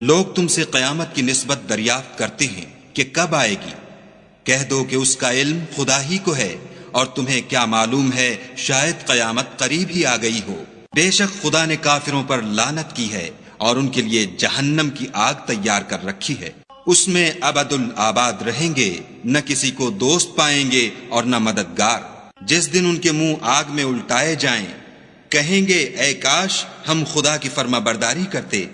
لوگ تم سے قیامت کی نسبت دریافت کرتے ہیں کہ کب آئے گی، کہہ دو کہ اس کا علم خدا ہی کو ہے، اور تمہیں کیا معلوم ہے شاید قیامت قریب ہی آ گئی ہو۔ بے شک خدا نے کافروں پر لعنت کی ہے اور ان کے لیے جہنم کی آگ تیار کر رکھی ہے، اس میں ابد الآباد رہیں گے، نہ کسی کو دوست پائیں گے اور نہ مددگار۔ جس دن ان کے منہ آگ میں الٹائے جائیں، کہیں گے اے کاش ہم خدا کی فرما برداری کرتے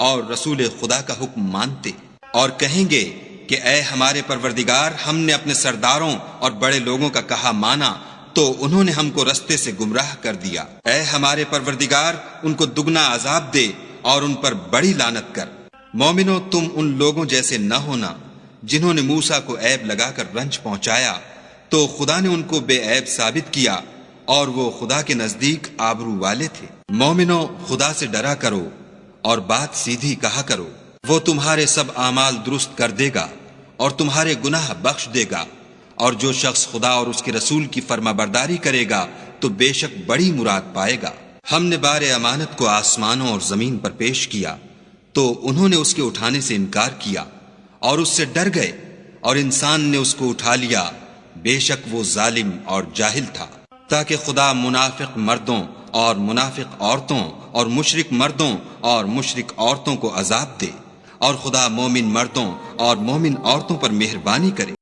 اور رسول خدا کا حکم مانتے، اور کہیں گے کہ اے ہمارے پروردگار، ہم نے اپنے سرداروں اور بڑے لوگوں کا کہا مانا تو انہوں نے ہم کو رستے سے گمراہ کر دیا۔ اے ہمارے پروردگار، ان کو دگنا عذاب دے اور ان پر بڑی لعنت کر۔ مومنو، تم ان لوگوں جیسے نہ ہونا جنہوں نے موسیٰ کو عیب لگا کر رنج پہنچایا، تو خدا نے ان کو بے عیب ثابت کیا اور وہ خدا کے نزدیک آبرو والے تھے۔ مومنو، خدا سے ڈرا کرو اور بات سیدھی کہا کرو، وہ تمہارے سب اعمال درست کر دے گا اور تمہارے گناہ بخش دے گا، اور جو شخص خدا اور اس کے رسول کی فرما برداری کرے گا تو بے شک بڑی مراد پائے گا۔ ہم نے بار امانت کو آسمانوں اور زمین پر پیش کیا تو انہوں نے اس کے اٹھانے سے انکار کیا اور اس سے ڈر گئے، اور انسان نے اس کو اٹھا لیا، بے شک وہ ظالم اور جاہل تھا، تاکہ خدا منافق مردوں اور منافق عورتوں اور مشرک مردوں اور مشرک عورتوں کو عذاب دے، اور خدا مومن مردوں اور مومن عورتوں پر مہربانی کرے۔